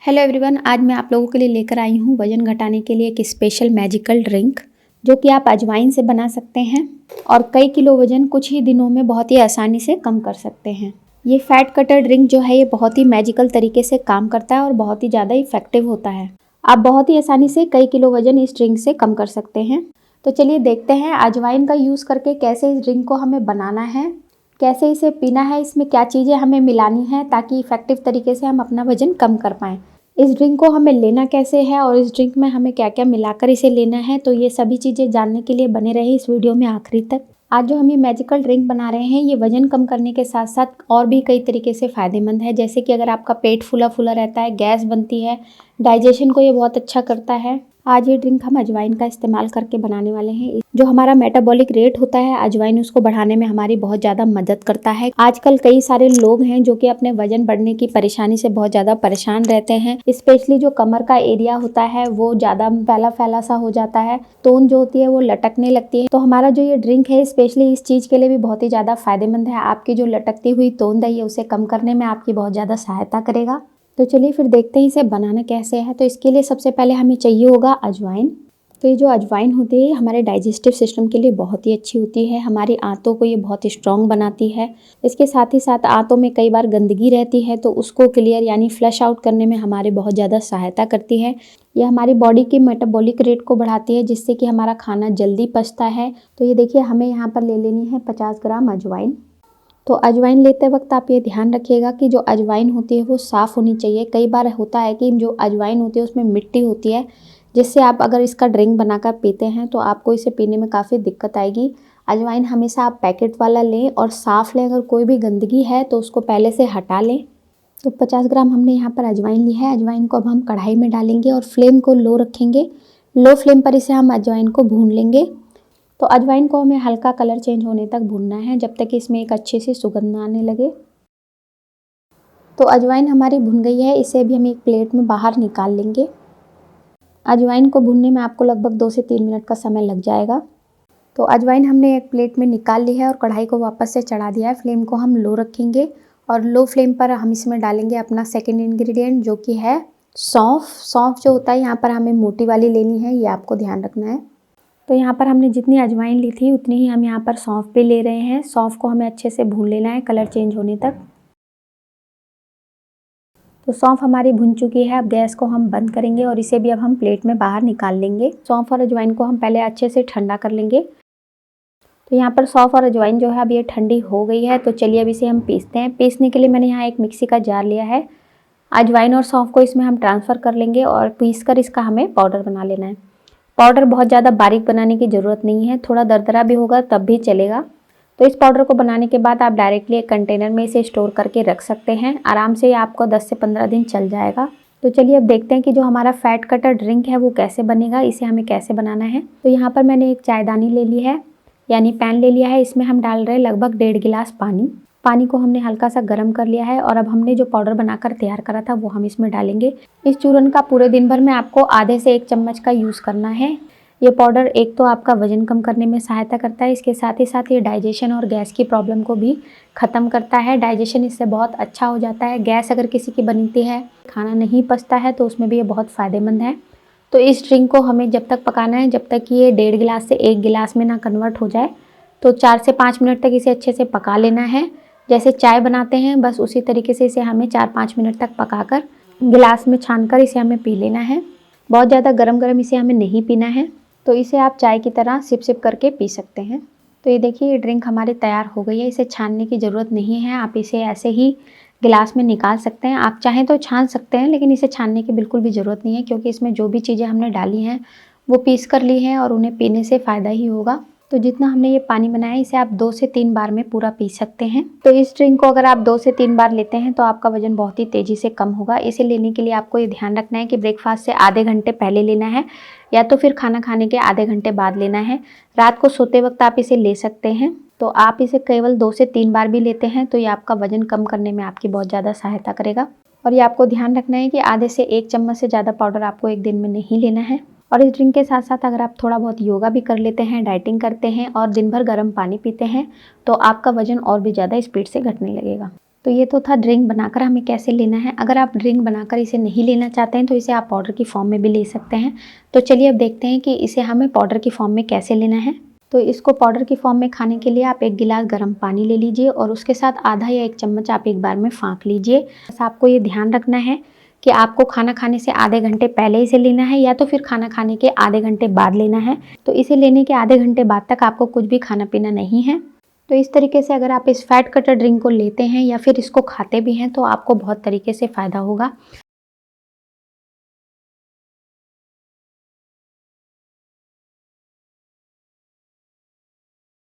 Hello everyone, आज मैं आप लोगों के लिए लेकर आई हूँ वज़न घटाने के लिए एक स्पेशल मैजिकल ड्रिंक जो कि आप अजवाइन से बना सकते हैं और कई किलो वज़न कुछ ही दिनों में बहुत ही आसानी से कम कर सकते हैं। ये फैट कटर ड्रिंक जो है ये बहुत ही मैजिकल तरीके से काम करता है और बहुत ही ज़्यादा इफेक्टिव होता है। आप बहुत ही आसानी से कई किलो वज़न इस ड्रिंक से कम कर सकते हैं। तो चलिए देखते हैं अजवाइन का यूज़ करके कैसे इस ड्रिंक को हमें बनाना है, कैसे इसे पीना है, इसमें क्या चीज़ें हमें मिलानी है ताकि इफेक्टिव तरीके से हम अपना वज़न कम कर पाएँ। इस ड्रिंक को हमें लेना कैसे है और इस ड्रिंक में हमें क्या क्या मिलाकर इसे लेना है, तो ये सभी चीज़ें जानने के लिए बने रहे इस वीडियो में आखिरी तक। आज जो हम ये मैजिकल ड्रिंक बना रहे हैं ये वज़न कम करने के साथ साथ और भी कई तरीके से फ़ायदेमंद है। जैसे कि अगर आपका पेट फूला फूला रहता है, गैस बनती है, डाइजेशन को ये बहुत अच्छा करता है। आज ये ड्रिंक हम अजवाइन का इस्तेमाल करके बनाने वाले हैं। जो हमारा मेटाबॉलिक रेट होता है अजवाइन उसको बढ़ाने में हमारी बहुत ज़्यादा मदद करता है। आजकल कई सारे लोग हैं जो कि अपने वजन बढ़ने की परेशानी से बहुत ज़्यादा परेशान रहते हैं। स्पेशली जो कमर का एरिया होता है वो ज़्यादा फैला फैला सा हो जाता है, तोंद जो होती है वो लटकने लगती है। तो हमारा जो ये ड्रिंक है स्पेशली इस चीज़ के लिए भी बहुत ही ज़्यादा फायदेमंद है। आपकी जो लटकती हुई तोंद है ये उसे कम करने में आपकी बहुत ज़्यादा सहायता करेगा। तो चलिए फिर देखते हैं इसे बनाना कैसे है। तो इसके लिए सबसे पहले हमें चाहिए होगा अजवाइन। तो ये जो अजवाइन होती है हमारे डाइजेस्टिव सिस्टम के लिए बहुत ही अच्छी होती है। हमारी आंतों को ये बहुत स्ट्रॉन्ग बनाती है। इसके साथ ही साथ आंतों में कई बार गंदगी रहती है तो उसको क्लियर यानी फ्लश आउट करने में हमारे बहुत ज़्यादा सहायता करती है। ये हमारी बॉडी की मेटाबॉलिक रेट को बढ़ाती है जिससे कि हमारा खाना जल्दी पचता है। तो ये देखिए हमें यहाँ पर ले लेनी है 50 ग्राम अजवाइन। तो अजवाइन लेते वक्त आप ये ध्यान रखिएगा कि जो अजवाइन होती है वो साफ़ होनी चाहिए। कई बार होता है कि जो अजवाइन होती है उसमें मिट्टी होती है, जिससे आप अगर इसका ड्रिंक बनाकर पीते हैं तो आपको इसे पीने में काफ़ी दिक्कत आएगी। अजवाइन हमेशा आप पैकेट वाला लें और साफ़ लें। अगर कोई भी गंदगी है तो उसको पहले से हटा लें। तो 50 ग्राम हमने यहाँ पर अजवाइन ली है। अजवाइन को अब हम कढ़ाई में डालेंगे और फ्लेम को लो रखेंगे। लो फ्लेम पर इसे हम अजवाइन को भून लेंगे। तो अजवाइन को हमें हल्का कलर चेंज होने तक भूनना है जब तक इसमें एक अच्छी सी सुगंध आने लगे। तो अजवाइन हमारी भुन गई है, इसे भी हम एक प्लेट में बाहर निकाल लेंगे। अजवाइन को भूनने में आपको लगभग 2 से 3 मिनट का समय लग जाएगा। तो अजवाइन हमने एक प्लेट में निकाल ली है और कढ़ाई को वापस से चढ़ा दिया है। फ्लेम को हम लो रखेंगे और लो फ्लेम पर हम इसमें डालेंगे अपना सेकेंड इंग्रेडिएंट जो कि है सौंफ। सौंफ जो होता है यहाँ पर हमें मोटी वाली लेनी है, ये आपको ध्यान रखना है। तो यहाँ पर हमने जितनी अजवाइन ली थी उतनी ही हम यहाँ पर सौंफ भी ले रहे हैं। सौंफ को हमें अच्छे से भून लेना है कलर चेंज होने तक। तो सौंफ हमारी भुन चुकी है। अब गैस को हम बंद करेंगे और इसे भी अब हम प्लेट में बाहर निकाल लेंगे। सौंफ और अजवाइन को हम पहले अच्छे से ठंडा कर लेंगे। तो यहाँ पर सौंफ और अजवाइन जो है अब ये ठंडी हो गई है। तो चलिए अब इसे हम पीसते हैं। पीसने के लिए मैंने यहाँ एक मिक्सी का जार लिया है। अजवाइन और सौंफ को इसमें हम ट्रांसफ़र कर लेंगे और पीस कर इसका हमें पाउडर बना लेना है। पाउडर बहुत ज़्यादा बारीक बनाने की ज़रूरत नहीं है, थोड़ा दरदरा भी होगा तब भी चलेगा। तो इस पाउडर को बनाने के बाद आप डायरेक्टली एक कंटेनर में इसे स्टोर करके रख सकते हैं। आराम से आपको 10 से 15 दिन चल जाएगा। तो चलिए अब देखते हैं कि जो हमारा फैट कटर ड्रिंक है वो कैसे बनेगा, इसे हमें कैसे बनाना है। तो यहाँ पर मैंने एक चायदानी ले ली है यानी पैन ले लिया है। इसमें हम डाल रहे हैं लगभग 1.5 गिलास पानी। पानी को हमने हल्का सा गर्म कर लिया है और अब हमने जो पाउडर बनाकर तैयार करा था वो हम इसमें डालेंगे। इस चूरन का पूरे दिन भर में आपको आधे से 1 चम्मच का यूज़ करना है। ये पाउडर एक तो आपका वज़न कम करने में सहायता करता है, इसके साथ ही साथ ये डाइजेशन और गैस की प्रॉब्लम को भी ख़त्म करता है। डाइजेशन इससे बहुत अच्छा हो जाता है। गैस अगर किसी की बनती है, खाना नहीं पचता है तो उसमें भी ये बहुत फ़ायदेमंद है। तो इस ड्रिंक को हमें जब तक पकाना है जब तक ये 1.5 गिलास से 1 गिलास में ना कन्वर्ट हो जाए। तो 4 से 5 मिनट तक इसे अच्छे से पका लेना है। जैसे चाय बनाते हैं बस उसी तरीके से इसे हमें 4-5 मिनट तक पकाकर गिलास में छानकर इसे हमें पी लेना है। बहुत ज़्यादा गरम गरम इसे हमें नहीं पीना है। तो इसे आप चाय की तरह सिप सिप करके पी सकते हैं। तो ये देखिए ये ड्रिंक हमारी तैयार हो गई है। इसे छानने की ज़रूरत नहीं है, आप इसे ऐसे ही गिलास में निकाल सकते हैं। आप चाहें तो छान सकते हैं लेकिन इसे छानने की बिल्कुल भी ज़रूरत नहीं है क्योंकि इसमें जो भी चीज़ें हमने डाली हैं वो पीस कर ली हैं और उन्हें पीने से फ़ायदा ही होगा। तो जितना हमने ये पानी बनाया है इसे आप 2 से 3 बार में पूरा पी सकते हैं। तो इस ड्रिंक को अगर आप 2 से 3 बार लेते हैं तो आपका वजन बहुत ही तेज़ी से कम होगा। इसे लेने के लिए आपको ये ध्यान रखना है कि ब्रेकफास्ट से आधे घंटे पहले लेना है या तो फिर खाना खाने के आधे घंटे बाद लेना है। रात को सोते वक्त आप इसे ले सकते हैं। तो आप इसे केवल 2 से 3 बार भी लेते हैं तो ये आपका वजन कम करने में आपकी बहुत ज़्यादा सहायता करेगा। और ये आपको ध्यान रखना है कि आधे से 1 चम्मच से ज़्यादा पाउडर आपको एक दिन में नहीं लेना है। और इस ड्रिंक के साथ साथ अगर आप थोड़ा बहुत योगा भी कर लेते हैं, डाइटिंग करते हैं और दिन भर गर्म पानी पीते हैं तो आपका वजन और भी ज़्यादा स्पीड से घटने लगेगा। तो ये तो था ड्रिंक बनाकर हमें कैसे लेना है। अगर आप ड्रिंक बनाकर इसे नहीं लेना चाहते हैं तो इसे आप पाउडर की फॉर्म में भी ले सकते हैं। तो चलिए अब देखते हैं कि इसे हमें पाउडर की फॉर्म में कैसे लेना है। तो इसको पाउडर की फॉर्म में खाने के लिए आप 1 गिलास गर्म पानी ले लीजिए और उसके साथ आधा या 1 चम्मच आप एक बार में फाँक लीजिए। बस आपको ये ध्यान रखना है कि आपको खाना खाने से आधे घंटे पहले इसे लेना है या तो फिर खाना खाने के आधे घंटे बाद लेना है। तो इसे लेने के आधे घंटे बाद तक आपको कुछ भी खाना पीना नहीं है। तो इस तरीके से अगर आप इस फैट कटर ड्रिंक को लेते हैं या फिर इसको खाते भी हैं तो आपको बहुत तरीके से फ़ायदा होगा।